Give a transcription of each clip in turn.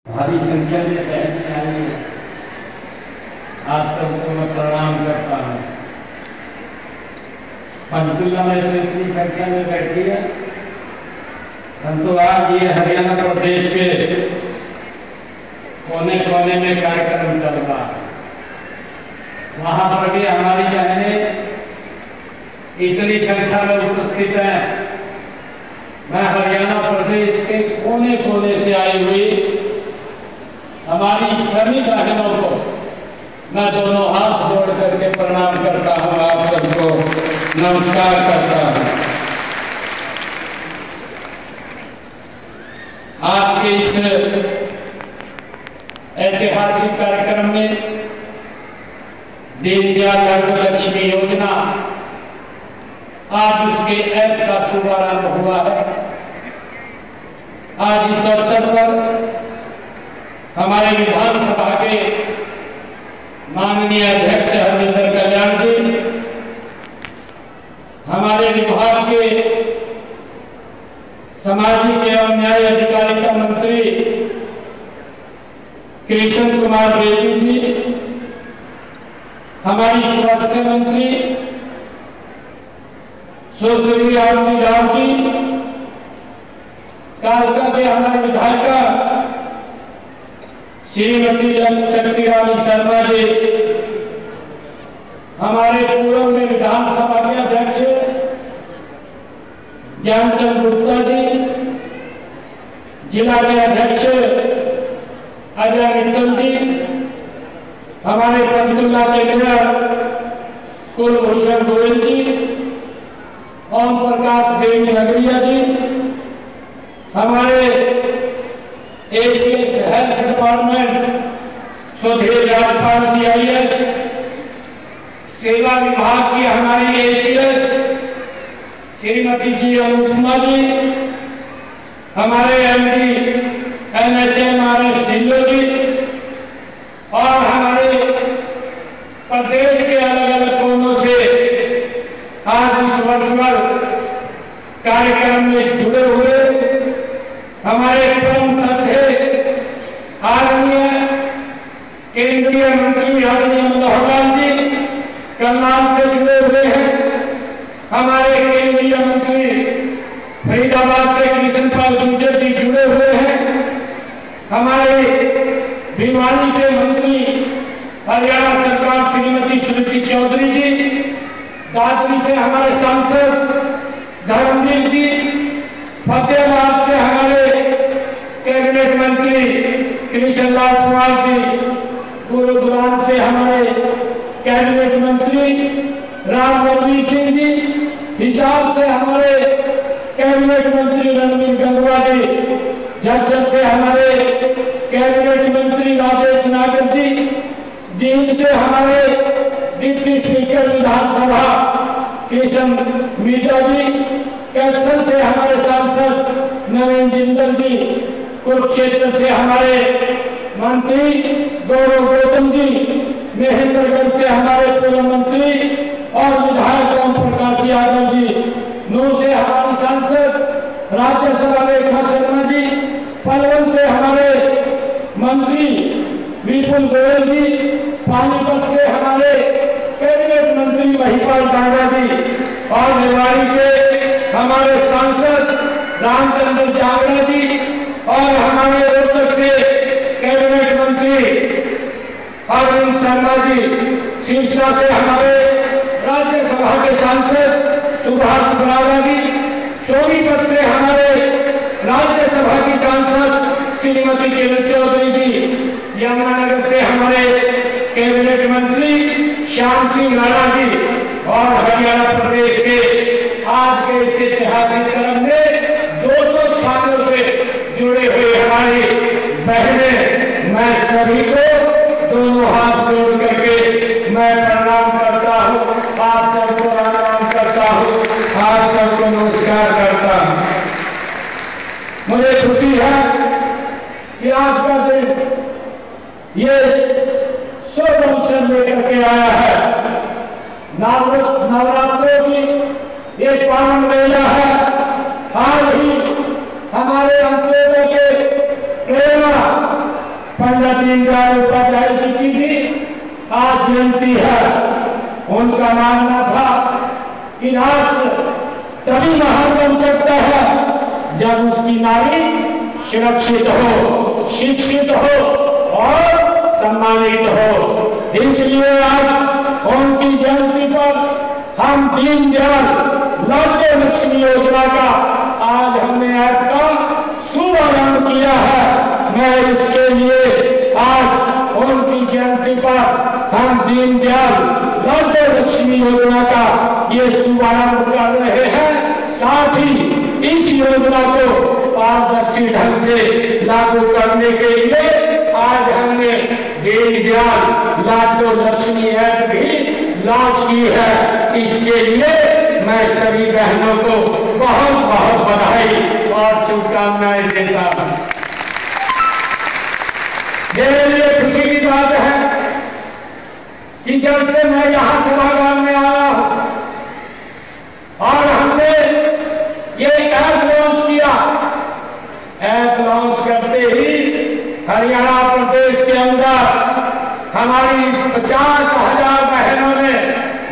भारी संख्या में टहलने आई है। आप सबको मैं प्रणाम करता हूँ। पंचकुला में तो इतनी संख्या में बैठी है, परंतु आज ये हरियाणा प्रदेश के कोने कोने में कार्यक्रम चल रहा है। वहां पर भी हमारी बहनें इतनी संख्या में उपस्थित हैं। मैं हरियाणा प्रदेश के कोने कोने से आई हुई हमारी सभी बहनों को मैं दोनों हाथ जोड़ करके प्रणाम करता हूं। आप सबको नमस्कार करता हूं। आज के इस ऐतिहासिक कार्यक्रम में दीनदयाल अंत्योदय योजना आज उसके ऐप का शुभारंभ हुआ है। आज इस अवसर पर हमारे विधानसभा के माननीय अध्यक्ष हरविंदर कल्याण जी, हमारे विभाग के सामाजिक एवं न्याय अधिकारिता मंत्री कृष्ण कुमार बेदी जी, हमारी स्वास्थ्य मंत्री सुश्री आरती राव जी, कालका के हमारे विधायिका श्रीमती शक्ति रानी शर्मा जी, हमारे पूर्व में विधानसभा के अध्यक्ष ज्ञानचंद गुप्ता जी, जिला के अध्यक्ष अजय मित्तल जी, हमारे पंचकुला के मेयर कुलभूषण गोयल जी, ओम प्रकाश देवी नगरिया जी, हमारे ACS health department Sudhir Rajpal ji IAS, सेवा विभाग की हमारी एसीएस श्रीमती जी अनुपमा जी, हमारे एमडी एनएचएमआरएस ढिल्लो जी और हमारे प्रदेश के अलग अलग कोनों से आज इस वर्चुअल कार्यक्रम में जुड़े हुए हमारे परम श्रद्धेय आदरणीय केंद्रीय मंत्री आदरणीय मनोहर लाल जी करनाल से जुड़े हुए हैं। हमारे केंद्रीय मंत्री फरीदाबाद से कृष्णपाल गुर्जर जी जुड़े हुए हैं। हमारे भिवानी से मंत्री हरियाणा सरकार श्रीमती श्रुति चौधरी जी, दादरी से हमारे सांसद धर्मवीर जी, फतेहाबाद से हमारे कैबिनेट मंत्री कृष्णलाल कुमार जी, गुरुग्राम से हमारे कैबिनेट मंत्री रामवीर सिंह जी, हिसार से हमारे कैबिनेट मंत्री रणवीर गंगवा जी, झज्जर से हमारे कैबिनेट मंत्री राजेश नागर जी, जींद से हमारे डिप्टी स्पीकर विधानसभा कृष्ण मीता जी, कैथल से हमारे सांसद नवीन जिंदल जी, कुरुक्षेत्र से हमारे मंत्री गौरव गौतम जी, महेंद्रगढ़ से हमारे पूर्व मंत्री और विधायक ओम प्रकाश यादव जी, नूर से हमारी सांसद राज्यसभा रेखा शर्मा जी, पलवल से हमारे मंत्री विपुल गोयल जी, पानीपत से हमारे कैबिनेट मंत्री महिपाल डांगा जी और रेवाड़ी से हमारे सांसद रामचंद्र जागरा जी और हमारे रोहतक से कैबिनेट मंत्री अरविंद शर्मा जी, सिरसा से हमारे राज्यसभा के सांसद सुभाष बराला जी, सोनीपत से हमारे राज्यसभा की सांसद श्रीमती किरण चौधरी जी, यमुनानगर से हमारे कैबिनेट मंत्री श्याम सिंह राणा जी और हरियाणा प्रदेश के आज के इस ऐतिहासिक क्रम में 200 स्थानों से जुड़े हुए हमारी बहनें, मैं सभी को दोनों हाथ जोड़ करके मैं प्रणाम करता हूँ। आप सबको प्रणाम करता हूँ, आप सबको नमस्कार करता हूँ। मुझे खुशी है कि आज का दिन ये शुभ अवसर लेकर के आया है। नवरात्रों की एक पावन वेला है। आज ही हमारे अंत्योदय के प्रेरणा दीनदयाल उपाध्याय जी की भी आज जयंती है। उनका मानना था कि राष्ट्र तभी महान बन सकता है जब उसकी नारी सुरक्षित हो, शिक्षित हो और सम्मानित हो। इसलिए आज उनकी जयंती पर हम दीनदयाल लाडली लक्ष्मी योजना का आज हमने ऐप का शुभारंभ किया है। मैं इसके लिए आज उनकी जयंती पर हम दीनदयाल लाडली लक्ष्मी योजना का ये शुभारंभ कर रहे हैं। साथ ही इस योजना को पारदर्शी ढंग से लागू करने के लिए आज हमने दीनदयाल लाडली लक्ष्मी ऐप भी लॉन्च की है। इसके लिए मैं सभी बहनों को बहुत बहुत बधाई और शुभकामनाएं देता हूं। मेरे लिए खुशी की बात है कि जब से मैं यहां सभागार में आया हूं और हमने ये ऐप लॉन्च किया, ऐप लॉन्च करते ही हरियाणा प्रदेश के अंदर हमारी 50,000 बहनों ने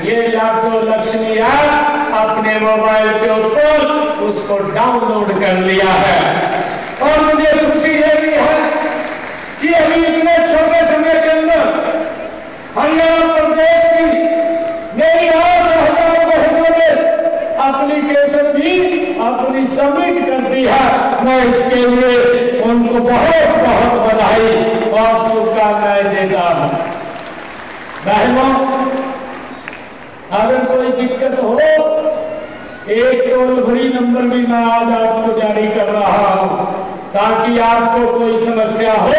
ये लाडली लक्ष्मी ऐप अपने मोबाइल के ऊपर उसको डाउनलोड कर लिया है। और मुझे खुशी ये भी है कि अभी इतने छोटे समय के अंदर हरियाणा प्रदेश की मेरी 8,000 बहनों ने एप्लीकेशन भी अपनी सबमिट कर दी है। मैं इसके लिए उनको बहुत बहुत बधाई और शुभकामनाएं देता हूं। बहनों, अगर कोई दिक्कत हो, एक टोल फ्री नंबर भी मैं आज आपको जारी कर रहा हूं, ताकि आपको कोई समस्या हो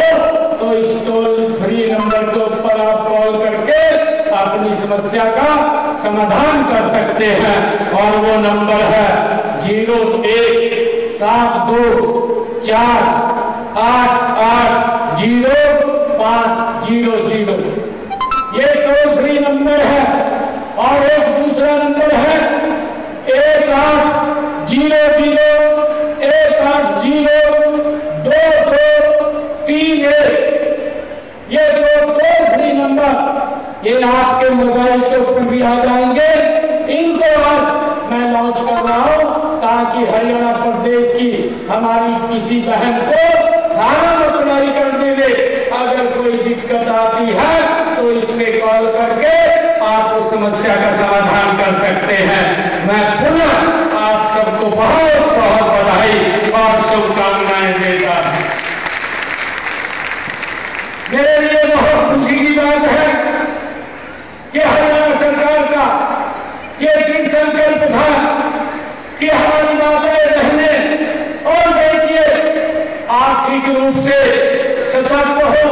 तो इस टोल फ्री नंबर के ऊपर आप कॉल करके अपनी समस्या का समाधान कर सकते हैं। और वो नंबर है 017248800500। ये टोल फ्री नंबर है। और एक दूसरा नंबर है 1800180223। ये दो टोल फ्री नंबर ये आपके मोबाइल के ऊपर भी आ जाएंगे। इनको आज मैं लॉन्च कर रहा हूं ताकि हरियाणा प्रदेश की हमारी किसी बहन को थाना अप्लाई करने में अगर कोई दिक्कत आती है तो इसमें कॉल करके आप उस समस्या का समाधान कर सकते हैं। मैं पुनः आप सबको बहुत बहुत बधाई और शुभकामनाएं देता हूं। मेरे लिए बहुत खुशी की बात है कि हरियाणा सरकार का ये दृढ़ संकल्प था कि हमारी माताएं बहनें और बेटियां आर्थिक रूप से सशक्त हो,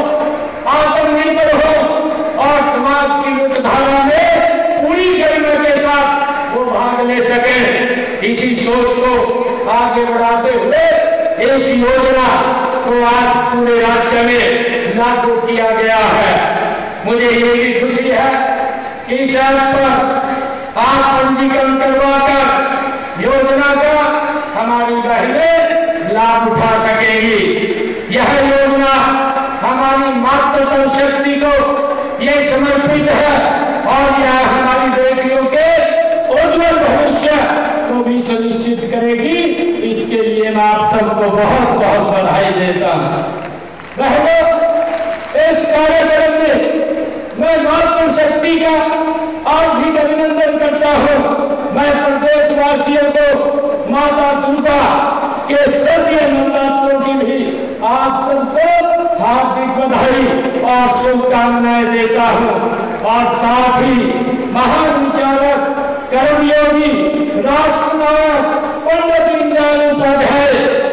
आत्मनिर्भर हो और समाज की मुख्यधारा में पूरी गरिमा के साथ वो भाग ले सके। इसी सोच को आगे बढ़ाते हुए इस योजना को आज पूरे राज्य में लागू किया गया है। मुझे ये भी खुशी है कि इस ऐप पर आप पंजीकरण करवाकर योजना का हमारी बहनें लाभ उठा सकेंगी। यह योजना हमारी मातृत्व शक्ति को ये समर्पित है और यह हमारी बेटियों के उज्जवल भविष्य को भी सुनिश्चित करेगी। इसके लिए मैं आप सबको बहुत बहुत बधाई देता हूं। बहनों, इस कार्यक्रम में मैं मातृशक्ति का हार्दिक अभिनंदन करता हूं। मैं प्रदेशवासियों को माता दुर्गा के सभी नवरात्रों की भी आप सबको हार्दिक बधाई और शुभकामनाएं देता हूं। और साथ ही महान विचारक, कर्मयोगी, राष्ट्रनायक पंडित दीनदयाल उपाध्याय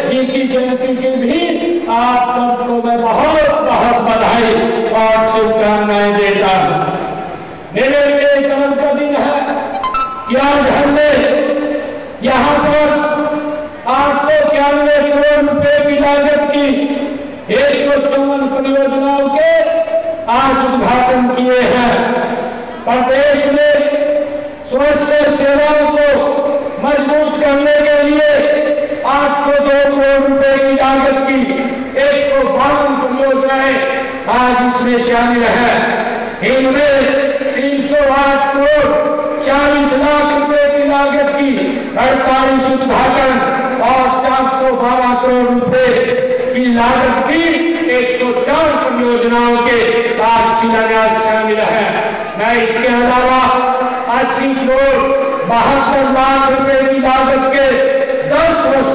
जी की जयंती की भी आप सबको मैं बहुत बहुत बधाई और शुभकामनाएं देता हूं। मेरे लिए गर्व का दिन है कि आज हमने यहाँ पर 891 करोड़ रुपए की लागत की 154 परियोजनाओं के आज उद्घाटन किए हैं। प्रदेश में स्वास्थ्य सेवाओं को मजबूत करने के लिए 802 करोड़ रुपए की लागत की 152 परियोजनाएं आज आज इसमें शामिल है। इनमें 308 करोड़ 40 लाख रुपए की लागत की 48 उद्घाटन और 412 करोड़ रुपए की लागत की 104 परियोजनाओं के आज शिलान्यास शामिल है। मैं इसके अलावा 80 करोड़ 72 लाख रुपए की लागत के 10 वर्ष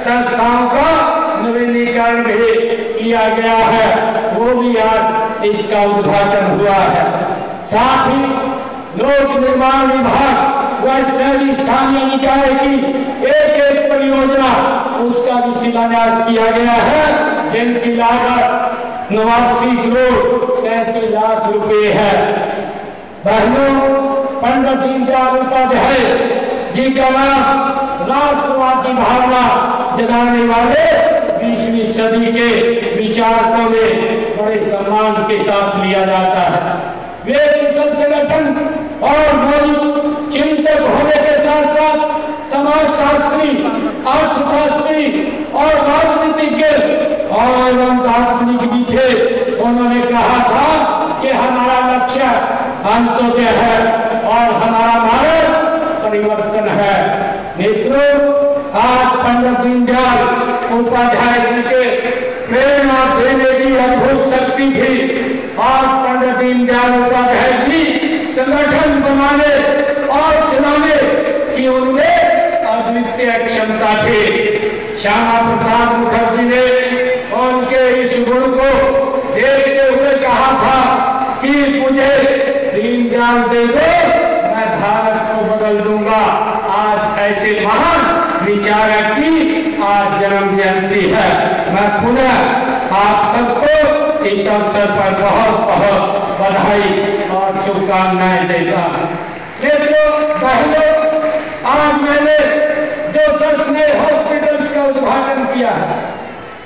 संस्थाओं का नवीनीकरण भी किया गया है, वो भी आज इसका उद्घाटन हुआ है। साथ ही लोक निर्माण विभाग व शहरी स्थानीय निकाय की एक परियोजना उसका भी शिलान्यास किया गया है, जिनकी लागत 89 करोड़ 37 लाख रुपए है। बहनों, पंडित दीनदयाल उपाध्याय जी का नाम राष्ट्रवादी भावना जगाने वाले 20वीं सदी के विचारकों में बड़े सम्मान के साथ लिया जाता है। वे कुशल संगठन और मौलिक चिंतक होने के साथ साथ समाज शास्त्री, अर्थशास्त्री और राजनीतिज्ञ और दार्शनिक भी थे। उन्होंने कहा था कि हमारा लक्ष्य अंत्योदय है और हमारा मार्ग परिवर्तन है। मित्रों, आज पंडित दीनदयाल उपाध्याय जी के प्रेरणा देने की अद्भुत शक्ति थी। आज पंडित दीनदयाल उपाध्याय जी संगठन बनाने और चलाने की उनमें अद्वितीय क्षमता थी। श्यामा प्रसाद मुखर्जी ने उनके इस गुण को देखते हुए कहा था कि मुझे दीनदयाल दे दो, मैं भारत को बदल दूंगा। आज ऐसे महान विचारक की आज जन्म जयंती है। मैं पुनः आप सबको इस अवसर पर बहुत बहुत बधाई और शुभकामनाएं देता हूं। बहनों, आज मैंने जो 10 नए हॉस्पिटल्स का उद्घाटन किया है,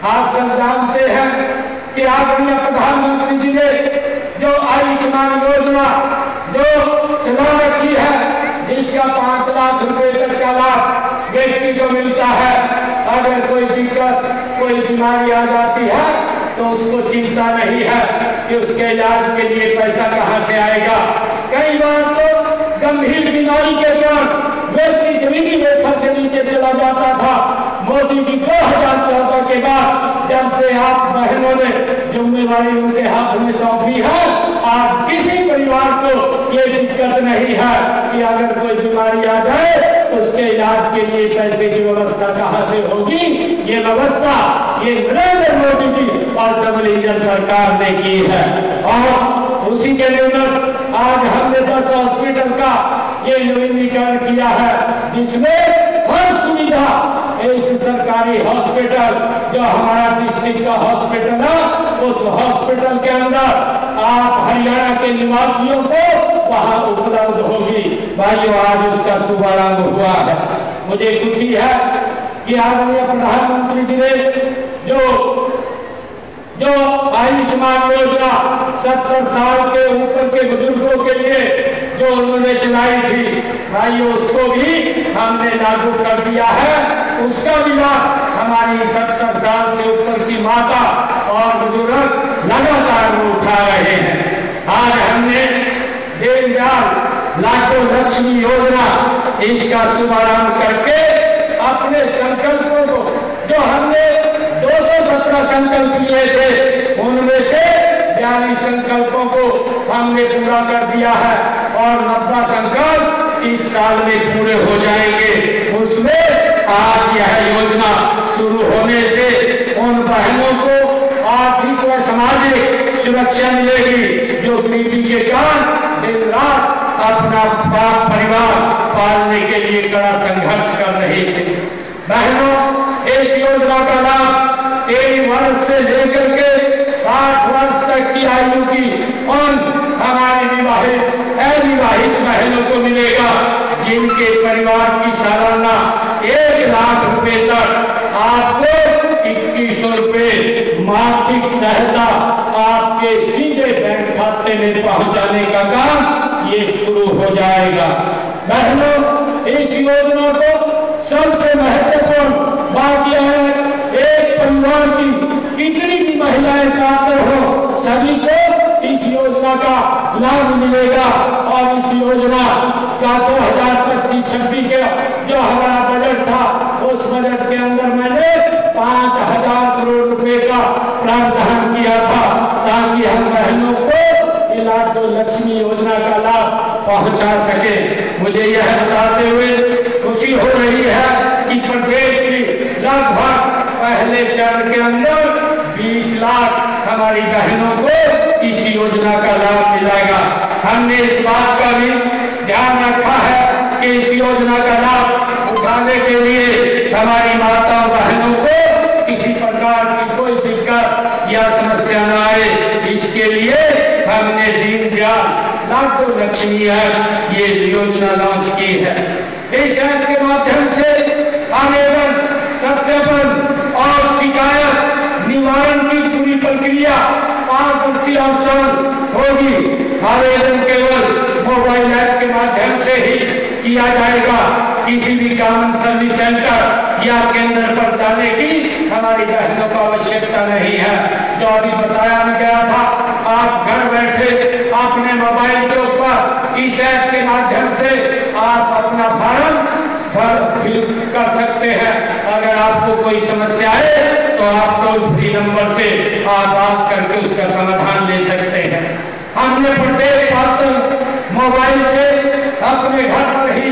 आप सब जानते हैं कि आदरणीय प्रधानमंत्री जी ने जो आयुष्मान योजना जो चला रखी है, जिसका 5 लाख रुपए तक का लाभ व्यक्ति को मिलता है। अगर कोई दिक्कत, कोई बीमारी आ जाती है तो उसको चिंता नहीं है कि उसके इलाज के लिए पैसा कहां से आएगा। कई बार तो गंभीर बीमारी के कारण व्यक्ति गरीबी रेखा से नीचे चला जाता था। मोदी जी 2014 के बाद जब से आप बहनों ने जिम्मेवारी उनके हाथ में सौंपी है, आज किसी परिवार को ये दिक्कत नहीं है कि अगर कोई बीमारी आ जाए तो उसके इलाज के लिए पैसे की व्यवस्था कहां से होगी। ये व्यवस्था ये नरेंद्र मोदी जी और डबल इंजन सरकार ने की है। और उसी के लिए आज हमने 10 हॉस्पिटल का ये नवीनीकरण किया है, जिसमें हर सुविधा इस सरकारी हॉस्पिटल जो हमारा डिस्ट्रिक्ट का हॉस्पिटल है, उस हॉस्पिटल के अंदर आप हरियाणा के निवासियों को वहां उपलब्ध होगी। भाइयों, आज उसका शुभारंभ हुआ है। मुझे खुशी है कि आदरणीय प्रधानमंत्री जी ने जो आयुष्मान योजना 70 साल के ऊपर के बुजुर्गों के लिए जो उन्होंने चलाई थी, भाइयों, उसको भी हमने लागू कर दिया है। उसका भी लाभ हमारी 70 साल से ऊपर की माता और बुजुर्ग लगातार उठा रहे हैं। आज हमने दीनदयाल लाखों लक्ष्मी योजना इसका शुभारंभ करके अपने संकल्पों को, जो हमने 217 संकल्प लिए थे, उनमें से 42 संकल्पों को हमने पूरा कर दिया है और 90 संकल्प इस साल में पूरे हो जाएंगे। उसमें आज यह योजना शुरू होने से उन बहनों को आर्थिक व सामाजिक सुरक्षा मिलेगी जो गरीबी के कारण दिन रात अपना परिवार पालने के लिए कड़ा संघर्ष कर रहे थे। बहनों, इस योजना का लाभ 3 वर्ष से लेकर के 60 वर्ष तक की आयु की उन हमारी विवाहित अविवाहित बहनों को मिलेगा, जिनके परिवार की सालाना 1 लाख रुपए तक आपको 2100 रुपए मासिक सहायता आपके सीधे बैंक खाते में पहुंचाने का काम ये शुरू हो जाएगा। बहनों, इस योजना को सबसे महत्वपूर्ण बात यह है, एक परिवार की कितनी भी महिलाएं पात्र हो, सभी साल 2025-26 के जो हमारा बजट था, उस बजट के अंदर मैंने 5,000 करोड़ रुपए का प्रावधान किया था ताकि हम बहनों को लाडो लक्ष्मी योजना का लाभ पहुंचा सके। मुझे यह बताते हुए खुशी हो रही है कि प्रदेश की लगभग पहले चरण के अंदर 20 लाख हमारी बहनों को इस योजना का लाभ मिलेगा। हमने इस बात का भी ध्यान रखा है कि इस योजना का लाभ उठाने के लिए हमारी माता बहनों को किसी प्रकार की कोई दिक्कत या समस्या न आए, इसके लिए हमने दीनदयाल लाडो लक्ष्मी ये योजना लॉन्च की है। इस ऐप के माध्यम से आवेदन, सत्यापन और शिकायत निवारण की पूरी प्रक्रिया पारदर्शी अवसर होगी। आवेदन केवल मोबाइल ऐप के माध्यम से ही किया जाएगा। किसी भी कॉमन सर्विस सेंटर या केंद्र पर जाने की हमारी बहनों को आवश्यकता नहीं है। जो अभी बताया गया था, आप घर बैठे अपने मोबाइल के ऊपर इस ऐप के माध्यम से आप अपना फॉर्म फिल कर सकते हैं। अगर आपको कोई समस्या है तो आप टोल फ्री नंबर से आप बात करके उसका समाधान ले सकते हैं। हमने प्रत्येक पात्र मोबाइल से अपने घर पर ही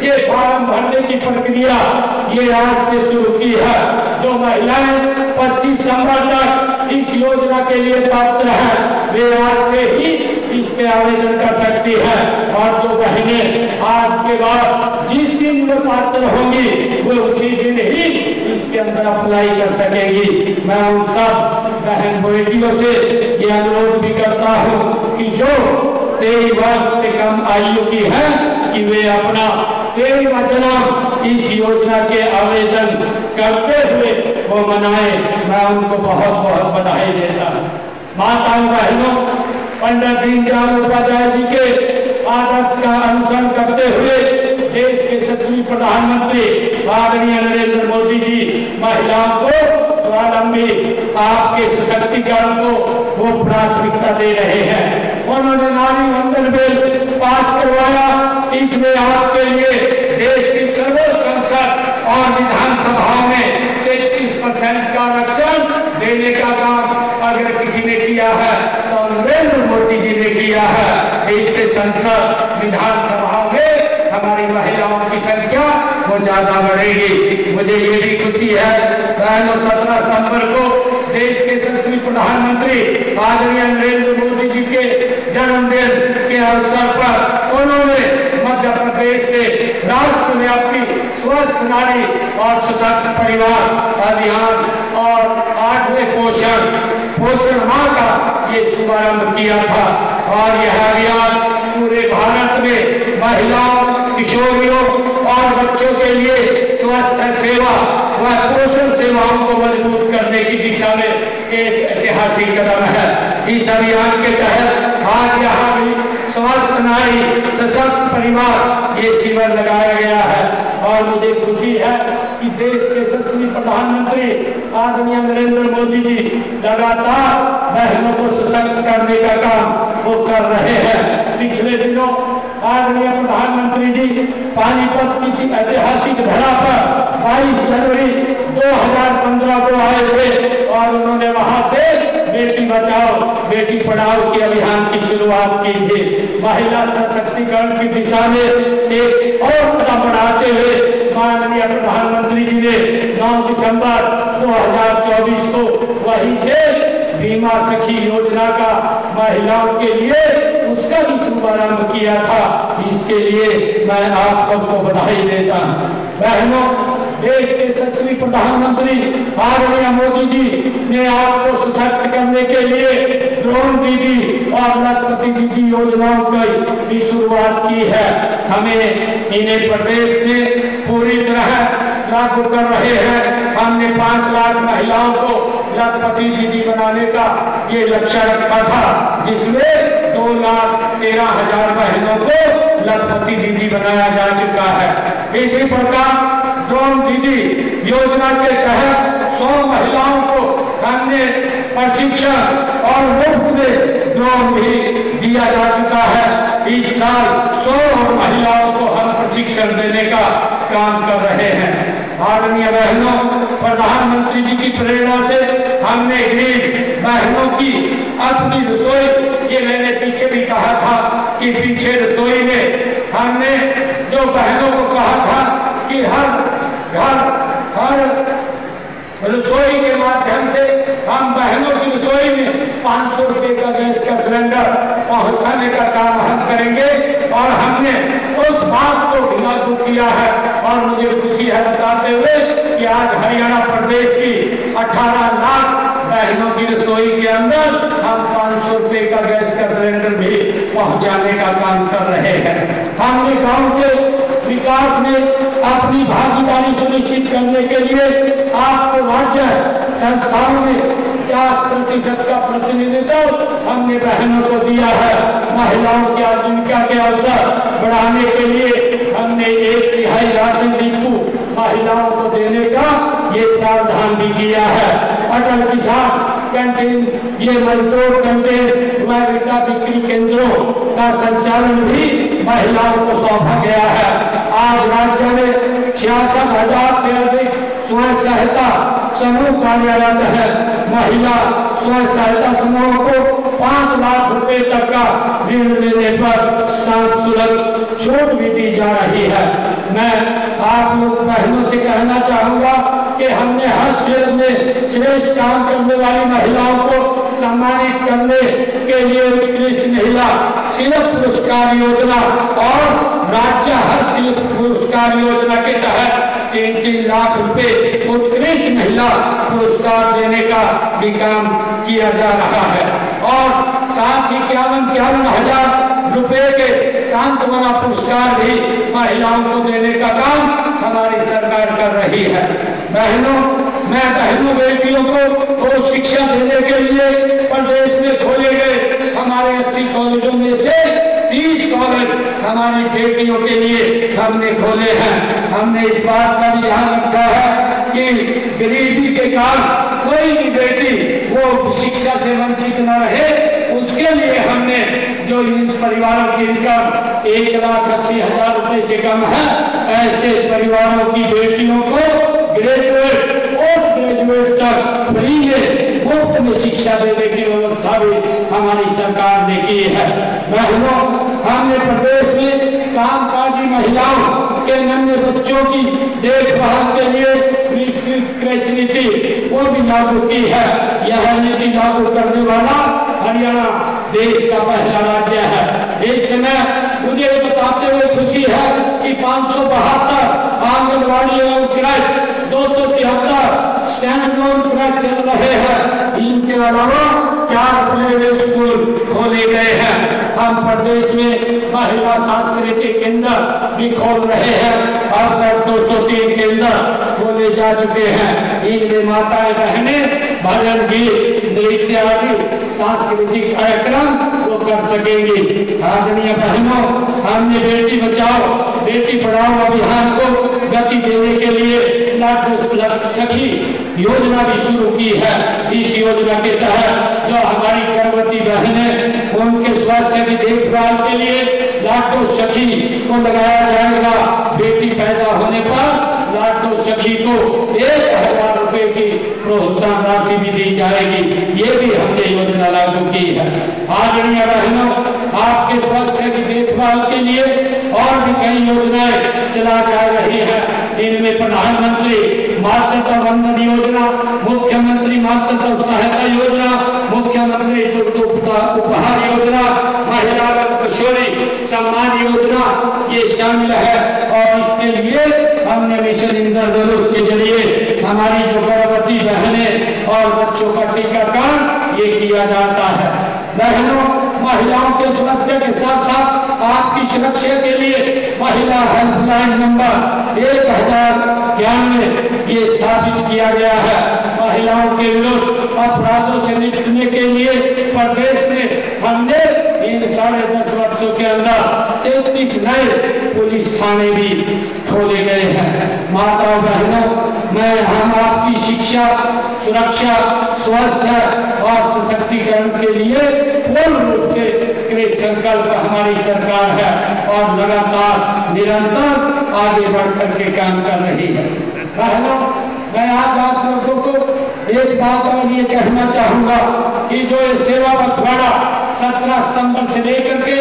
ये फॉर्म भरने की प्रक्रिया ये आज से शुरू की है। जो महिलाएं 25 सितंबर तक इस योजना के लिए पात्र हैं, वे आज से ही इसके आवेदन कर सकती हैं। और जो बहनें आज के बाद जिस दिन वो पात्र होंगी, वो उसी दिन ही इसके अंदर अप्लाई कर सकेंगी। मैं उन सब बहन बेटियों से ये अनुरोध भी करता हूँ कि जो 23 वर्ष से कम आयु की है कि वे अपना 23वां जन्म इस योजना के आवेदन करते हुए वो मनाए। मैं उनको बहुत बहुत बधाई देता हूँ। माताओं बहनों, पंडित दीनदयाल उपाध्याय जी के आदर्श का अनुसरण करते हुए देश के यशस्वी प्रधानमंत्री आदरणीय नरेंद्र मोदी जी महिलाओं को स्वावलंबी, आपके सशक्तिकरण को वो प्राथमिकता दे रहे हैं। उन्होंने नारी वंदन बिल पास करवाया। इसमें आपके लिए देश की सर्वोच्च संसद और विधानसभाओं में 33% का आरक्षण देने का काम अगर किसी ने किया है तो नरेंद्र मोदी जी ने किया है। इससे संसद विधानसभाओं में हमारी महिलाओं की संख्या वो ज्यादा बढ़ेगी। मुझे ये भी खुशी है, 17 सितंबर को देश के यशस्वी प्रधानमंत्री आदरणीय नरेंद्र मोदी जी के जन्मदिन के अवसर पर उन्होंने मध्य प्रदेश से राष्ट्रव्यापी स्वस्थ नारी और सशक्त परिवार अभियान और 8वें पोषण माह का ये शुभारंभ किया था। और यह अभियान पूरे भारत में महिलाओं, किशोरियों और बच्चों के लिए स्वास्थ्य सेवा व पोषण सेवाओं को मजबूत करने की दिशा में एक ऐतिहासिक कदम है। इस अभियान के तहत आज यहाँ भी स्वस्थ नारी सशक्त परिवार ये शिविर लगाया गया है। और मुझे खुशी है कि देश के यशस्वी प्रधानमंत्री आदरणीय नरेंद्र मोदी जी लगातार बहनों को सशक्त करने का काम वो कर रहे हैं। पिछले दिनों आदरणीय प्रधानमंत्री जी पानीपत की ऐतिहासिक धरा पर 22 जनवरी 2015 को आए थे और उन्होंने वहां से बेटी बचाओ बेटी पढ़ाओ के अभियान की शुरुआत की थी। महिला सशक्तिकरण की दिशा में एक और कदम बढ़ाते हुए माननीय प्रधानमंत्री जी ने 9 दिसंबर 2024 को वहीं से बीमा सखी योजना का महिलाओं के लिए उसका भी शुभारंभ किया था। इसके लिए मैं आप सबको बधाई देता हूँ। बहनों, देश के यशस्वी प्रधानमंत्री आदरणीय मोदी जी ने आपको सशक्त करने के लिए ड्रोन दीदी और लखपति दीदी योजनाओं की शुरुआत की है। हमें इन्हें प्रदेश में पूरी तरह लागू कर रहे हैं। हमने 5 लाख महिलाओं को लखपति दीदी बनाने का ये लक्ष्य रखा था, जिसमें 2,13,000 बहनों को लखपति दीदी बनाया जा चुका है। इसी प्रकार ड्रोन दीदी योजना के तहत 100 महिलाओं को हमने प्रशिक्षण और मुफ्त में ड्रोन भी दिया जा चुका है। इस साल 100 महिलाओं को हम प्रशिक्षण देने का काम कर रहे हैं। आदरणीय बहनों, प्रधानमंत्री जी की प्रेरणा से हमने गरीब बहनों की अपनी रसोई, ये मैंने पीछे भी कहा था कि पीछे रसोई में हमने जो बहनों को कहा था कि हर रसोई के माध्यम से हम बहनों की रसोई में 500 रुपए का गैस का सिलेंडर पहुंचाने का काम हम करेंगे और हमने उस बात को भी लागू किया है। और मुझे खुशी है बताते हुए कि आज हरियाणा प्रदेश की 18 लाख बहनों की रसोई के अंदर हम 500 रुपए का गैस का सिलेंडर भी पहुंचाने का काम कर रहे हैं। हमने गांव के विकास में अपनी भागीदारी सुनिश्चित करने के लिए आपको राज्य संस्थाओं में 50% का प्रतिनिधित्व हमने बहनों को दिया है। महिलाओं की आजीविका के अवसर बढ़ाने के लिए हमने 1/3 राशन डिपो महिलाओं को देने का ये प्रावधान भी किया है। अटल किसान कैंटीन, ये मजदूर कैंटीन व बिक्री केंद्रों का संचालन भी महिलाओं को सौंपा गया है। आज राज्य में 66,000 से अधिक स्वयं सहायता समूह कार्यरत है। महिला स्वयं सहायता समूह को 5 लाख रुपए तक का ऋण लेने पर स्टाम्प शुल्क छूट भी दी जा रही है। मैं आप लोग बहनों से कहना चाहूंगा कि हमने हर क्षेत्र में श्रेष्ठ काम करने वाली महिलाओं को सम्मानित करने के लिए उत्कृष्ट महिला शिल्प पुरस्कार योजना और राज्य हर शिल्प पुरस्कार योजना के तहत 3-3 लाख रुपए उत्कृष्ट महिला पुरस्कार देने का भी काम किया जा रहा है। और साथ ही 51 हजार रुपए के सांत्वना पुरस्कार भी महिलाओं को देने का काम हमारी सरकार कर रही है। बहनों, मैं बहनों बेटियों को शिक्षा देने के लिए प्रदेश में खोले गए हमारे 80 कॉलेजों में से 30 कॉलेज हमारी बेटियों के लिए हमने खोले हैं। हमने इस बात का भी ध्यान रखा है कि गरीबी के कारण कोई भी बेटी वो शिक्षा से वंचित न रहे, उसके लिए हमने जो इन परिवारों की इनकम 1,80,000 रुपए से कम है, ऐसे परिवारों की बेटियों को ग्रेजुएट पोस्ट ग्रेजुएट तक फ्री में मुफ्त में शिक्षा देने की व्यवस्था भी हमारी सरकार ने की है। बहनों, हमने प्रदेश में कामकाजी महिलाओं के नन्हे बच्चों की देखभाल के लिए विस्तृत क्रच नीति वो भी लागू की है। यह नीति लागू करने वाला हरियाणा देश का पहला राज्य है। इस समय मुझे बताते हुए खुशी है कि 572 आंगनबाड़ी एवं क्रच, 273 स्टैंड लोन क्रच चल रहे हैं। इनके अलावा 4 प्ले स्कूल खोले गए हैं। हम प्रदेश में महिला सांस्कृतिक केंद्र भी खोल रहे हैं। अब तक 203 केंद्र खोले जा चुके हैं। इनमें माताएं बहनें भजन गीत नृत्य आदि सांस्कृतिक कार्यक्रम वो कर सकेंगी। आदरणीय बहनों, हमने बेटी बचाओ बेटी पढ़ाओ अभियान को गति देने के लिए सखी योजना भी शुरू की है। इस योजना के तहत जो हमारी गर्भवती बहनें उनके स्वास्थ्य की देखभाल के लिए लाडो सखी को लगाया जाएगा। बेटी पैदा होने पर लाडो सखी को 1,000 रुपए की प्रोत्साहन राशि भी दी जाएगी। ये भी हमने योजना लागू की है। आदरणीय बहनों, आपके स्वास्थ्य की देखभाल के लिए और भी कई योजनाएं चला जा रही है। इनमें प्रधानमंत्री मातृत्व वंदन योजना, मुख्यमंत्री मातृत्व सहायता योजना, मुख्यमंत्री दुग्ध उपहार योजना, महिला किशोरी सम्मान योजना ये शामिल है। और इसके लिए हमने मिशन इंद्रधनुष के जरिए हमारी जो गर्भवती बहनें और बच्चों का टीकाकरण ये किया जाता है। बहनों, महिलाओं के स्वास्थ्य के साथ साथ आपकी सुरक्षा के लिए महिला हेल्पलाइन नंबर 1091 ये स्थापित किया गया है। महिलाओं के विरुद्ध अपराधों से निपटने के लिए प्रदेश में हमने इन 10.5 वर्षों के अंदर 33 नए पुलिस थाने भी खोले गए हैं। माताओं बहनों, हम आपकी शिक्षा, सुरक्षा, स्वास्थ्य और सशक्तिकरण के लिए पूर्ण रूप से संकल्प हमारी सरकार है और लगातार निरंतर आगे बढ़ करके काम कर रही है। बहनों, मैं आज आप लोगों को एक बात और ये कहना चाहूंगा कि जो ये सेवा पखवाड़ा 17 सितंबर से लेकर के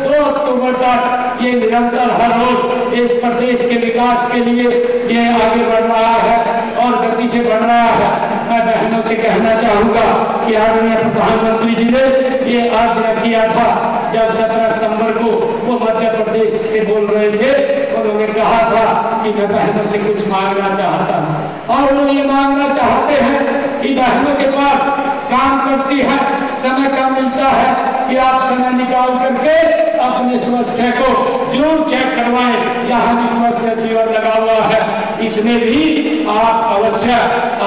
2 अक्टूबर तक ये निरंतर हर रोज इस प्रदेश के विकास के लिए ये आगे बढ़ रहा है और गति से बढ़ रहा है। मैं बहनों से कहना चाहूंगा कि आदरणीय प्रधानमंत्री जी ने ये आग्रह किया था जब 17 सितंबर को वो मध्य प्रदेश से बोल रहे थे, उन्होंने कहा था कि मैं बहनों से कुछ मांगना चाहता हूँ और वो ये मांगना चाहते हैं कि बहनों के पास काम करती है, समय कम मिलता है कि आप समय निकाल करके अपने स्वास्थ्य को जरूर चेक करवाएं। यहाँ भी स्वास्थ्य शिविर लगा हुआ है, इसमें भी आप अवश्य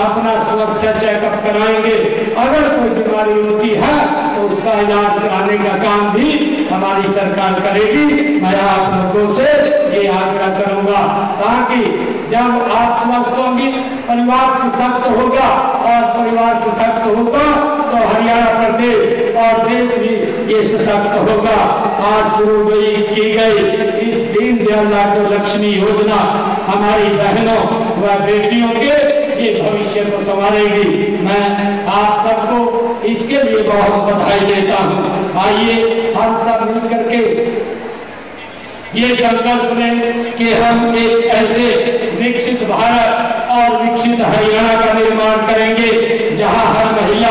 अपना स्वास्थ्य चेकअप कराएंगे। अगर कोई बीमारी होती है तो उसका इलाज कराने का काम भी हमारी सरकार करेगी। मैं आप लोगों से ये आग्रह करूंगा ताकि जब आप स्वस्थ होंगी, परिवार सशक्त होगा और परिवार सशक्त होगा तो हरियाणा प्रदेश और देश भी ये सशक्त होगा। आज शुरू की गई इस दीनदयाल लक्ष्मी योजना हमारी बहनों व बेटियों के ये भविष्य को संवारेगी। मैं आप सबको इसके लिए बहुत बधाई देता हूँ। आइए हम सब मिलकर के ये संकल्प लें कि हम एक ऐसे विकसित भारत और विकसित हरियाणा का निर्माण करेंगे जहां हर महिला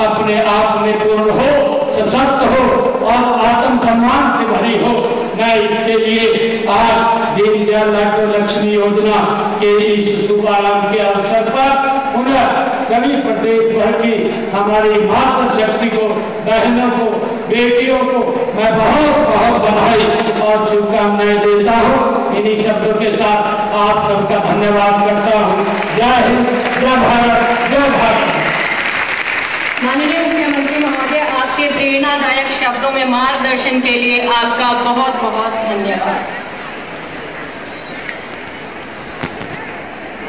अपने आप में पूर्ण हो, सशक्त हो और आत्मसम्मान से भरी हो। मैं इसके लिए आज दीनदयाल लक्ष्मी योजना के इस शुभारंभ के अवसर पर पुनः सभी प्रदेश भर की हमारी मातृ शक्ति को, बहनों को, बेटियों को मैं बहुत बहुत बधाई और शुभकामनाएं देता हूँ। इन्हीं शब्दों के साथ आप सबका धन्यवाद करता हूँ। जय हिंद, जय भारत, जय भारत। माननीय मुख्यमंत्री महोदय, आपके प्रेरणादायक शब्दों में मार्गदर्शन के लिए आपका बहुत बहुत धन्यवाद।